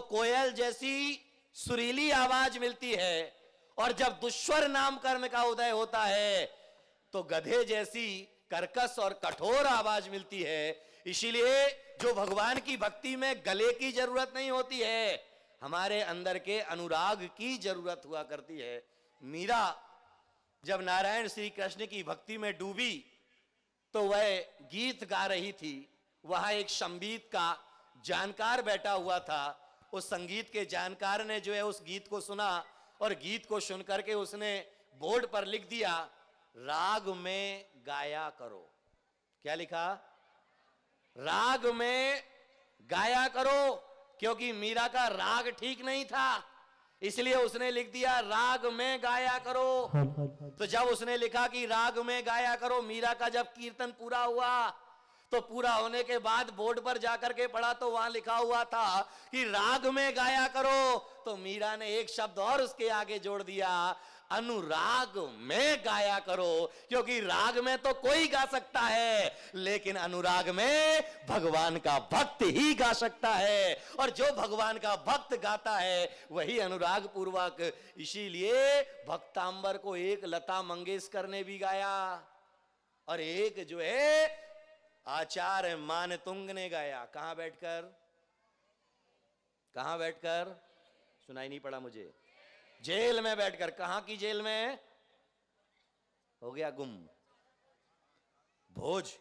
कोयल जैसी सुरीली आवाज मिलती है, और जब दुश्वर नाम कर्म का उदय होता है तो गधे जैसी कर्कश और कठोर आवाज मिलती है। इसीलिए जो भगवान की भक्ति में गले की जरूरत नहीं होती है, हमारे अंदर के अनुराग की जरूरत हुआ करती है। मीरा जब नारायण श्री कृष्ण की भक्ति में डूबी तो वह गीत गा रही थी। वहां एक संगीत का जानकार बैठा हुआ था। उस संगीत के जानकार ने जो है उस गीत को सुना, और गीत को सुनकर के उसने बोर्ड पर लिख दिया, राग में गाया करो। क्या लिखा? राग में गाया करो। क्योंकि मीरा का राग ठीक नहीं था, इसलिए उसने लिख दिया राग में गाया करो। तो जब उसने लिखा कि राग में गाया करो, मीरा का जब कीर्तन पूरा हुआ तो पूरा होने के बाद बोर्ड पर जाकर के पढ़ा तो वहां लिखा हुआ था कि राग में गाया करो। तो मीरा ने एक शब्द और उसके आगे जोड़ दिया, अनुराग में गाया करो। क्योंकि राग में तो कोई गा सकता है, लेकिन अनुराग में भगवान का भक्त ही गा सकता है, और जो भगवान का भक्त गाता है वही अनुराग पूर्वक। इसीलिए भक्तांबर को एक लता मंगेशकर ने भी गाया, और एक जो है आचार्य मानतुंग ने गाया। कहां बैठकर? कहां बैठकर? सुनाई नहीं पड़ा मुझे। जेल में बैठकर। कहां की जेल में? हो गया गुम। भोज।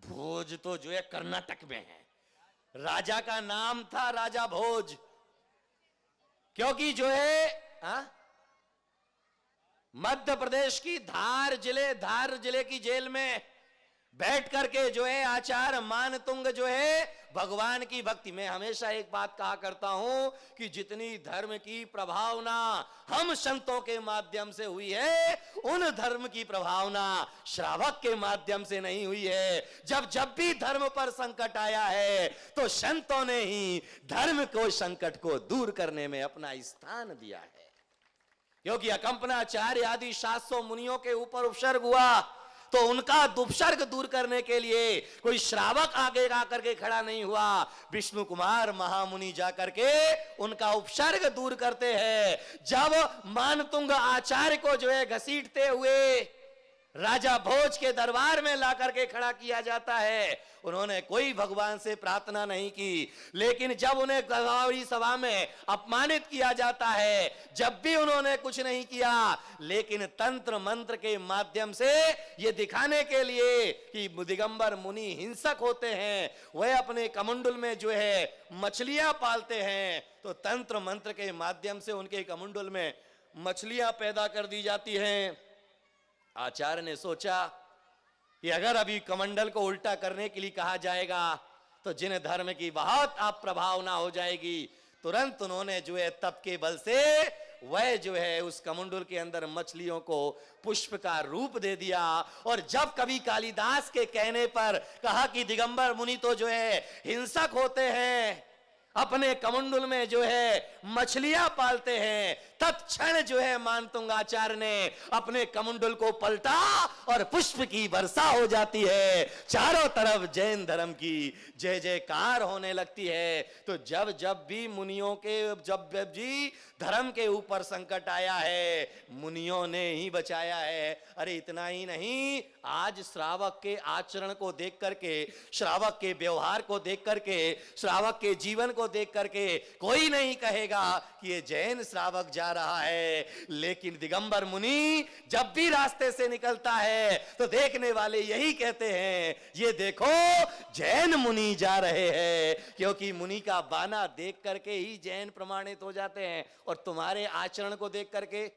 भोज तो जो है कर्नाटक में है। राजा का नाम था राजा भोज। क्योंकि जो है मध्य प्रदेश की धार जिले की जेल में बैठ करके जो है आचार्य मानतुंग जो है भगवान की भक्ति में। हमेशा एक बात कहा करता हूं कि जितनी धर्म की प्रभावना हम संतों के माध्यम से हुई है, उन धर्म की प्रभावना श्रावक के माध्यम से नहीं हुई है। जब भी धर्म पर संकट आया है तो संतों ने ही धर्म को संकट को दूर करने में अपना स्थान दिया है। क्योंकि अकंपनाचार्य आदि 700 मुनियों के ऊपर उपसर्ग हुआ, तो उनका दुपसर्ग दूर करने के लिए कोई श्रावक आगे आकर के खड़ा नहीं हुआ। विष्णु कुमार महामुनि जाकर के उनका उपसर्ग दूर करते हैं। जब मानतुंग आचार्य को जो है घसीटते हुए राजा भोज के दरबार में ला करके खड़ा किया जाता है, उन्होंने कोई भगवान से प्रार्थना नहीं की। लेकिन जब उन्हें गवाही सभा में अपमानित किया जाता है, जब भी उन्होंने कुछ नहीं किया, लेकिन तंत्र मंत्र के माध्यम से ये दिखाने के लिए कि दिगंबर मुनि हिंसक होते हैं, वह अपने कमंडल में जो है मछलियां पालते हैं, तो तंत्र मंत्र के माध्यम से उनके कमंडल में मछलियां पैदा कर दी जाती हैं। आचार्य ने सोचा कि अगर अभी कमंडल को उल्टा करने के लिए कहा जाएगा तो जिन धर्म की बहुत आप प्रभावना हो जाएगी। तुरंत उन्होंने जो है तप के बल से वह जो है उस कमंडल के अंदर मछलियों को पुष्प का रूप दे दिया। और जब कभी कालिदास के कहने पर कहा कि दिगंबर मुनि तो जो है हिंसक होते हैं, अपने कमंडल में जो है मछलियां पालते हैं, तत्क्षण जो है मानतुंगाचार्य ने अपने कमंडल को पलटा और पुष्प की वर्षा हो जाती है। चारों तरफ जैन धर्म की जय जयकार होने लगती है। तो जब भी मुनियों के जब भी धर्म के ऊपर संकट आया है, मुनियों ने ही बचाया है। अरे इतना ही नहीं, आज श्रावक के आचरण को देख करके, श्रावक के व्यवहार को देख करके, श्रावक के जीवन को देख करके कोई नहीं कहेगा कि ये जैन श्रावक जा रहा है। लेकिन दिगंबर मुनि जब भी रास्ते से निकलता है तो देखने वाले यही कहते हैं, ये देखो जैन मुनि जा रहे हैं। क्योंकि मुनि का बाना देख करके ही जैन प्रमाणित हो जाते हैं, और तुम्हारे आचरण को देख करके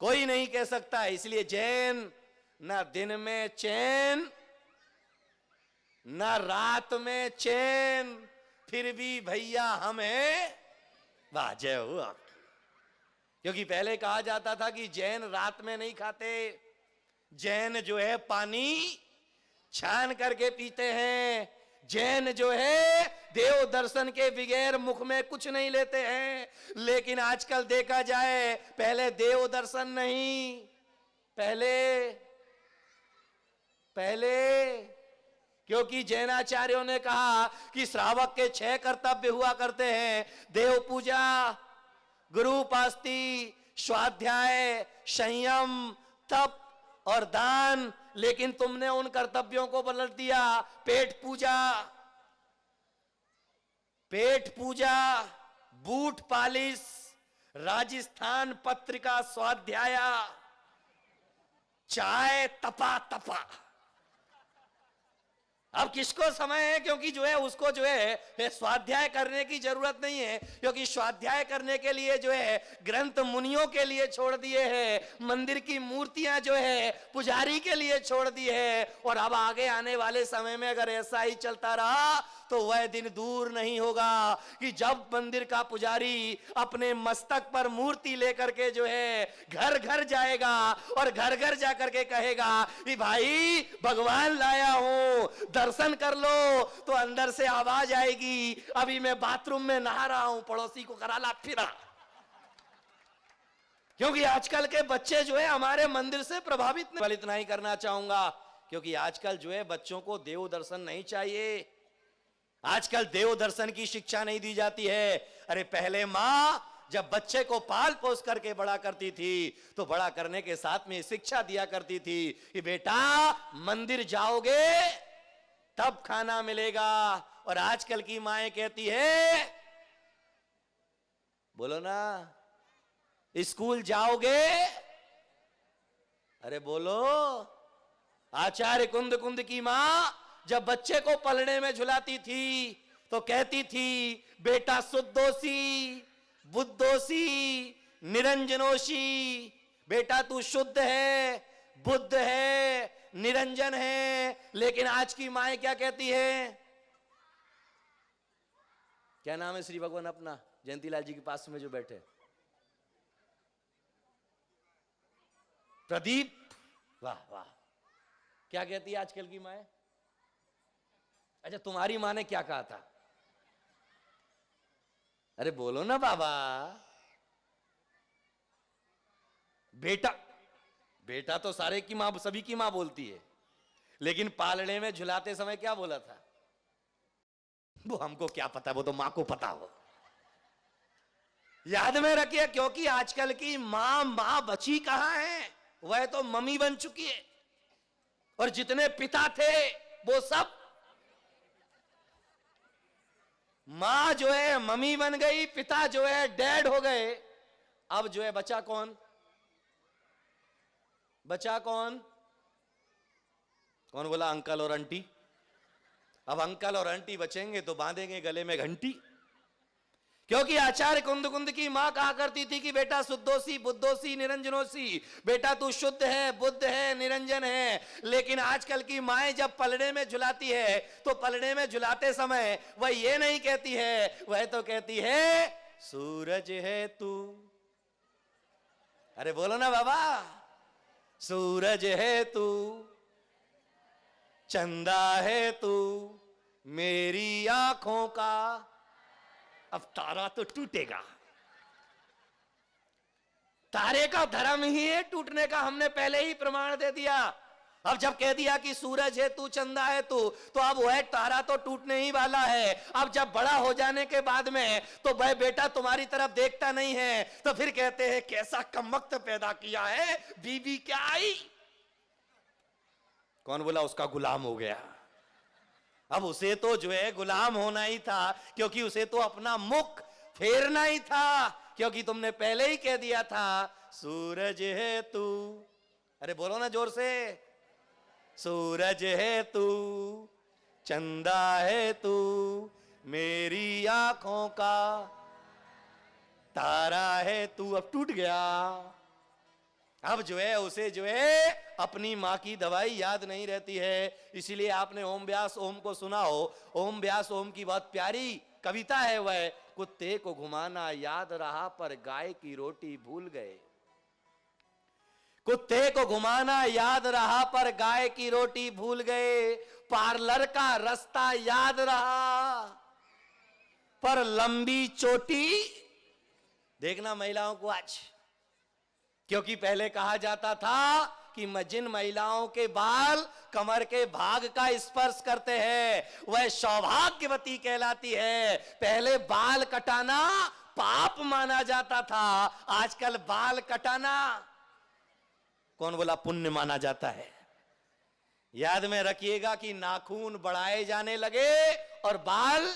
कोई नहीं कह सकता। इसलिए जैन ना दिन में चैन, ना रात में चैन, फिर भी भैया हमें वाह जय हो। क्योंकि पहले कहा जाता था कि जैन रात में नहीं खाते, जैन जो है पानी छान करके पीते हैं, जैन जो है देव दर्शन के बगैर मुख में कुछ नहीं लेते हैं। लेकिन आजकल देखा जाए, पहले देव दर्शन नहीं, पहले क्योंकि जैनाचार्यों ने कहा कि श्रावक के 6 कर्तव्य हुआ करते हैं, देव पूजा, गुरु उपासती, स्वाध्याय, संयम, तप और दान। लेकिन तुमने उन कर्तव्यों को पलट दिया। पेट पूजा, पेट पूजा, बूट पालिश, राजस्थान पत्रिका स्वाध्याय, चाय तपा तपा। अब किसको समय है, क्योंकि जो है उसको जो है स्वाध्याय करने की जरूरत नहीं है, क्योंकि स्वाध्याय करने के लिए जो है ग्रंथ मुनियों के लिए छोड़ दिए हैं, मंदिर की मूर्तियां जो है पुजारी के लिए छोड़ दी है। और अब आगे आने वाले समय में अगर ऐसा ही चलता रहा तो वह दिन दूर नहीं होगा कि जब मंदिर का पुजारी अपने मस्तक पर मूर्ति लेकर के जो है घर घर जाएगा और घर घर जाकर के कहेगा कि भाई भगवान लाया हूं, दर्शन कर लो, तो अंदर से आवाज आएगी, अभी मैं बाथरूम में नहा रहा हूं, पड़ोसी को करा ला फिरा। क्योंकि आजकल के बच्चे जो है हमारे मंदिर से प्रभावित नहीं। इतना ही करना चाहूंगा, क्योंकि आजकल जो है बच्चों को देव दर्शन नहीं चाहिए, आजकल देव दर्शन की शिक्षा नहीं दी जाती है। अरे पहले माँ जब बच्चे को पाल पोस करके बड़ा करती थी तो बड़ा करने के साथ में शिक्षा दिया करती थी कि बेटा मंदिर जाओगे तब खाना मिलेगा। और आजकल की माएं कहती है, बोलो ना, स्कूल जाओगे, अरे बोलो। आचार्य कुंद कुंद की मां जब बच्चे को पलड़े में झुलाती थी तो कहती थी, बेटा शुद्धोसी, बुद्धोसी, निरंजनोसी, बेटा तू शुद्ध है, बुद्ध है, निरंजन है। लेकिन आज की माएं क्या कहती है? क्या नाम है श्री भगवान अपना, जयंतीलाल जी के पास में जो बैठे, प्रदीप, वाह वाह। क्या कहती है आजकल की माएं? अच्छा तुम्हारी मां ने क्या कहा था? अरे बोलो ना बाबा। बेटा, बेटा तो सारे की मां, सभी की मां बोलती है, लेकिन पालने में झुलाते समय क्या बोला था? वो हमको क्या पता, वो तो मां को पता हो। याद में रखिए, क्योंकि आजकल की मां बची कहां है, वह तो मम्मी बन चुकी है। और जितने पिता थे वो सब, मां जो है मम्मी बन गई, पिता जो है डैड हो गए। अब जो है बचा कौन? बचा कौन? कौन बोला? अंकल और आंटी। अब अंकल और आंटी बचेंगे तो बांधेंगे गले में घंटी। क्योंकि आचार्य कुंद कुंद की मां कहा करती थी कि बेटा शुद्धोसी, बुद्धोसी, निरंजनोसी, बेटा तू शुद्ध है, बुद्ध है, निरंजन है। लेकिन आजकल की माएं जब पलड़े में झुलाती है तो पलड़े में झुलाते समय वह ये नहीं कहती है, वह तो कहती है सूरज है तू। अरे बोलो ना बाबा, सूरज है तू, चंदा है तू, मेरी आंखों का। अब तारा तो टूटेगा, तारे का धर्म ही है टूटने का, हमने पहले ही प्रमाण दे दिया। अब जब कह दिया कि सूरज है तू, चंदा है तू, तो अब वह तारा तो टूटने ही वाला है। अब जब बड़ा हो जाने के बाद में तो वह बेटा तुम्हारी तरफ देखता नहीं है, तो फिर कहते हैं कैसा कमबख्त पैदा किया है, बीबी क्या आई। कौन बोला उसका गुलाम हो गया? अब उसे तो जो है गुलाम होना ही था, क्योंकि उसे तो अपना मुख फेरना ही था, क्योंकि तुमने पहले ही कह दिया था सूरज है तू। अरे बोलो ना जोर से, सूरज है तू, चंदा है तू, मेरी आंखों का तारा है तू। अब टूट गया। अब जो है उसे जो है अपनी मां की दवाई याद नहीं रहती है। इसीलिए आपने ओम व्यास ओम को सुना हो। ओम व्यास ओम की बहुत प्यारी कविता है वह, कुत्ते को घुमाना याद रहा पर गाय की रोटी भूल गए। कुत्ते को घुमाना याद रहा पर गाय की रोटी भूल गए, पार्लर का रास्ता याद रहा पर लंबी चोटी। देखना महिलाओं को आज, क्योंकि पहले कहा जाता था कि जिन महिलाओं के बाल कमर के भाग का स्पर्श करते हैं वह सौभाग्यवती कहलाती है। पहले बाल कटाना पाप माना जाता था, आजकल बाल कटाना कौन बोला पुण्य माना जाता है। याद में रखिएगा कि नाखून बढ़ाए जाने लगे और बाल,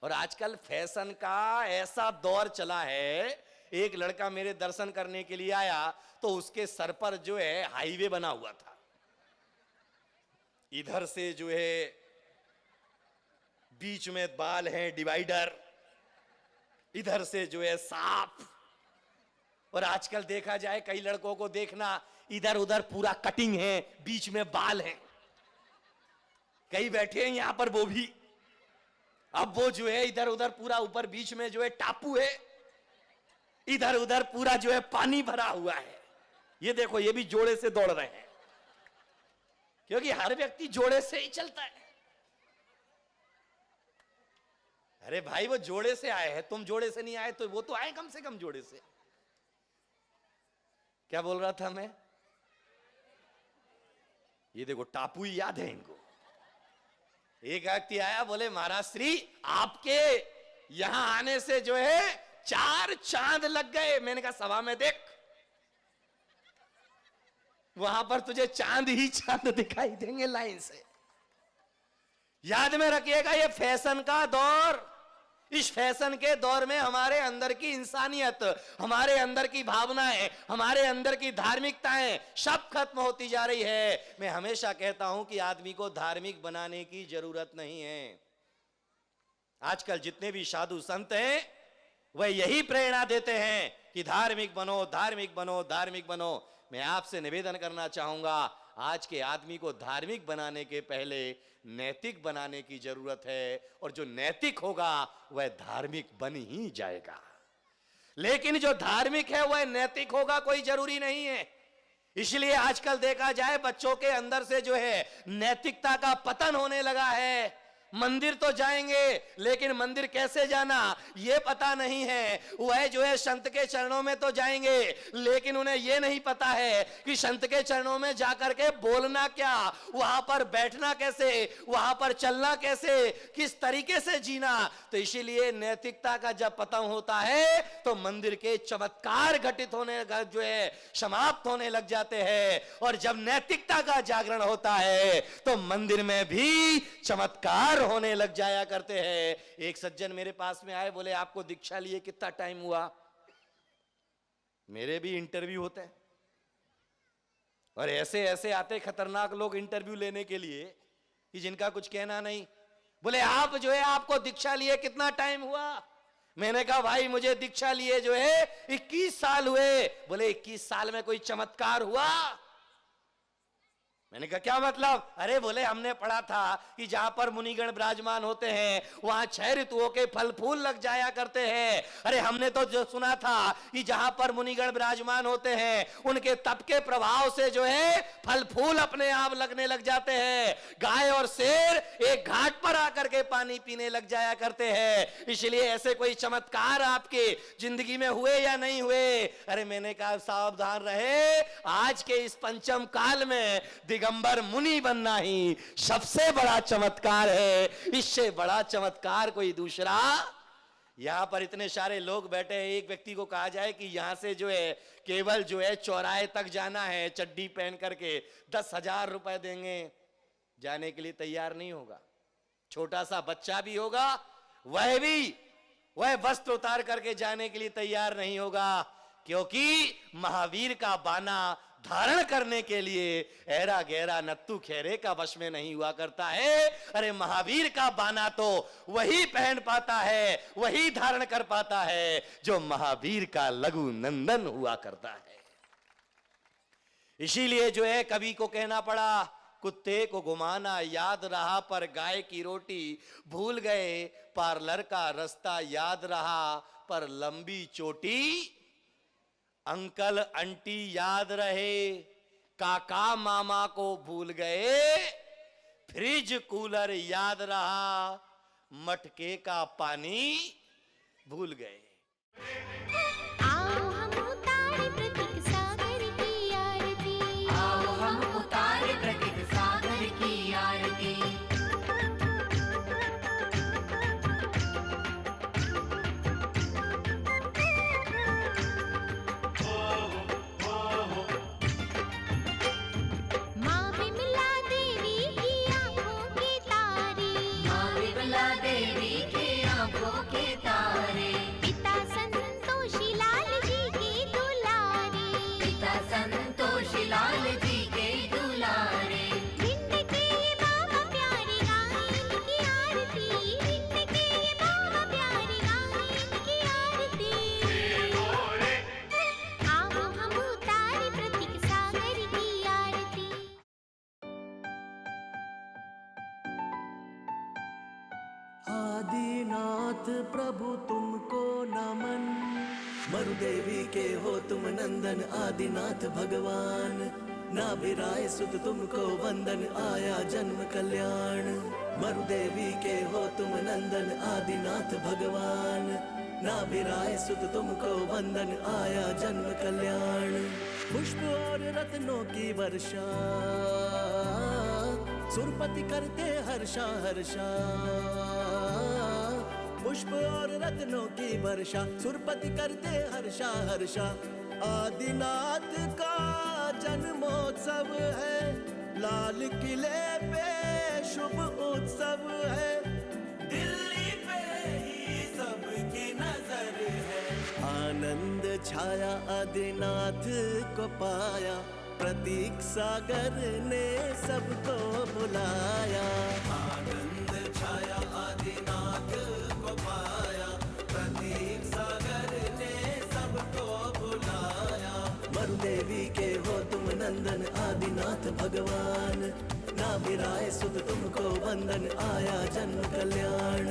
और आजकल फैशन का ऐसा दौर चला है। एक लड़का मेरे दर्शन करने के लिए आया तो उसके सर पर जो है हाईवे बना हुआ था, इधर से जो है बीच में बाल हैं डिवाइडर, इधर से जो है सांप। और आजकल देखा जाए कई लड़कों को देखना इधर उधर पूरा कटिंग है, बीच में बाल हैं। कई बैठे हैं यहां पर वो भी, अब वो जो है इधर उधर पूरा ऊपर बीच में जो है टापू है, इधर उधर पूरा जो है पानी भरा हुआ है। ये देखो ये भी जोड़े से दौड़ रहे हैं, क्योंकि हर व्यक्ति जोड़े से ही चलता है। अरे भाई वो जोड़े से आए हैं, तुम जोड़े से नहीं आए तो वो तो आए कम से कम जोड़े से। क्या बोल रहा था मैं? ये देखो टापू ही याद है इनको। एक व्यक्ति आया, बोले महाराज श्री आपके यहां आने से जो है 4 चांद लग गए। मैंने कहा सभा में देख, वहां पर तुझे चांद ही चांद दिखाई देंगे लाइन से। याद में रखिएगा ये फैशन का दौर, इस फैशन के दौर में हमारे अंदर की इंसानियत, हमारे अंदर की भावनाएं, हमारे अंदर की धार्मिकताएं सब खत्म होती जा रही है। मैं हमेशा कहता हूं कि आदमी को धार्मिक बनाने की जरूरत नहीं है। आजकल जितने भी साधु संत हैं वह यही प्रेरणा देते हैं कि धार्मिक बनो, धार्मिक बनो, धार्मिक बनो। मैं आपसे निवेदन करना चाहूंगा, आज के आदमी को धार्मिक बनाने के पहले नैतिक बनाने की जरूरत है, और जो नैतिक होगा वह धार्मिक बन ही जाएगा। लेकिन जो धार्मिक है वह नैतिक होगा कोई जरूरी नहीं है। इसलिए आजकल देखा जाए बच्चों के अंदर से जो है नैतिकता का पतन होने लगा है। मंदिर तो जाएंगे लेकिन मंदिर कैसे जाना ये पता नहीं है। वह जो है संत के चरणों में तो जाएंगे लेकिन उन्हें यह नहीं पता है कि संत के चरणों में जाकर के बोलना क्या, वहां पर बैठना कैसे, वहां पर चलना कैसे, किस तरीके से जीना। तो इसीलिए नैतिकता का जब पतन होता है तो मंदिर के चमत्कार घटित होने जो है समाप्त होने लग जाते हैं, और जब नैतिकता का जागरण होता है तो मंदिर में भी चमत्कार होने लग जाया करते हैं। एक सज्जन मेरे पास में आए, बोले आपको दीक्षा लिए कितना टाइम हुआ? मेरे भी इंटरव्यू होते हैं और ऐसे ऐसे आते खतरनाक लोग इंटरव्यू लेने के लिए कि जिनका कुछ कहना नहीं। बोले आप जो है आपको दीक्षा लिए कितना टाइम हुआ? मैंने कहा भाई मुझे दीक्षा लिए जो है 21 साल हुए। बोले 21 साल में कोई चमत्कार हुआ? मैंने कहा क्या मतलब? अरे बोले हमने पढ़ा था कि जहां पर मुनिगण विराजमान होते हैं वहां 6 ऋतुओं के फल फूल लग जाया करते हैं। अरे हमने तो जो सुना था कि जहां पर मुनिगण विराजमान होते हैं उनके तप के प्रभाव से जो है फल फूल अपने आप लगने लग जाते हैं। गाय और शेर एक घाट पर आकर के पानी पीने लग जाया करते हैं। इसलिए ऐसे कोई चमत्कार आपके जिंदगी में हुए या नहीं हुए? अरे मैंने कहा सावधान रहे, आज के इस पंचम काल में दिगंबर मुनि बनना ही सबसे बड़ा चमत्कार है। इससे बड़ा चमत्कार कोई दूसरा। यहां पर इतने सारे लोग बैठे हैं, एक व्यक्ति को कहा जाए कि यहां से जो है केवल जो है चौराहे तक जाना है, चड्डी पहन करके 10,000 रुपए देंगे, जाने के लिए तैयार नहीं होगा। छोटा सा बच्चा भी होगा वह वस्त्र उतार करके जाने के लिए तैयार नहीं होगा, क्योंकि महावीर का बाना धारण करने के लिए ऐरा गहरा नत्थु खैरे का वश में नहीं हुआ करता है। अरे महावीर का बाना तो वही पहन पाता है, वही धारण कर पाता है जो महावीर का लघु नंदन हुआ करता है। इसीलिए जो है कवि को कहना पड़ा, कुत्ते को घुमाना याद रहा पर गाय की रोटी भूल गए, पार्लर का रास्ता याद रहा पर लंबी चोटी। अंकल आंटी याद रहे, काका मामा को भूल गए, फ्रिज कूलर याद रहा, मटके का पानी भूल गए। आओ हम उतारे प्रतीक सागर की आरती। प्रभु तुमको नमन। मरुदेवी के हो तुम नंदन आदिनाथ भगवान, नाभिराय सुत तुमको वंदन आया जन्म कल्याण। मरुदेवी के हो तुम नंदन आदिनाथ भगवान, नाभिराय सुत तुमको वंदन आया जन्म कल्याण। पुष्प और रत्नों की वर्षा सुरपति करते हर्षा हर्षा। पुष्प और रत्नों की वर्षा सुरपति करते हर्षा हर्षा। आदिनाथ का जन्मोत्सव है, लाल किले पे शुभ उत्सव है। दिल्ली पे ही सबकी नजर है, आनंद छाया आदिनाथ को पाया। प्रतीक सागर ने सबको बुलाया, आनंद छाया आदिनाथ को पाया। प्रतीक सागर ने सबको बुलाया। मरुदेवी के हो तुम नंदन आदिनाथ भगवान, नाभिराय सुत तुमको वंदन आया जन्म कल्याण।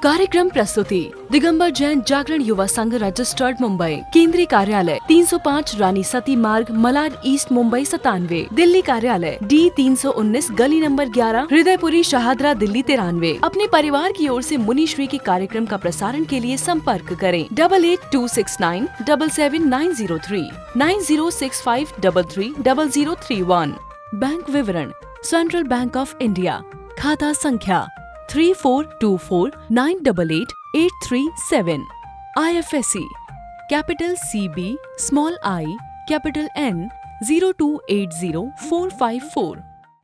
कार्यक्रम प्रस्तुति दिगंबर जैन जागरण युवा संघ रजिस्टर्ड मुंबई, केंद्रीय कार्यालय 305 रानी सती मार्ग, मलाड ईस्ट, मुंबई 97। दिल्ली कार्यालय D 319 गली नंबर 11, हृदयपुरी, शाहदरा, दिल्ली 93। अपने परिवार की ओर से मुनिश्री के कार्यक्रम का प्रसारण के लिए संपर्क करें 8826977903 9065330031। बैंक विवरण सेंट्रल बैंक ऑफ इंडिया, खाता संख्या 3424988837। IFSC capital CB, small I, capital N 0280454।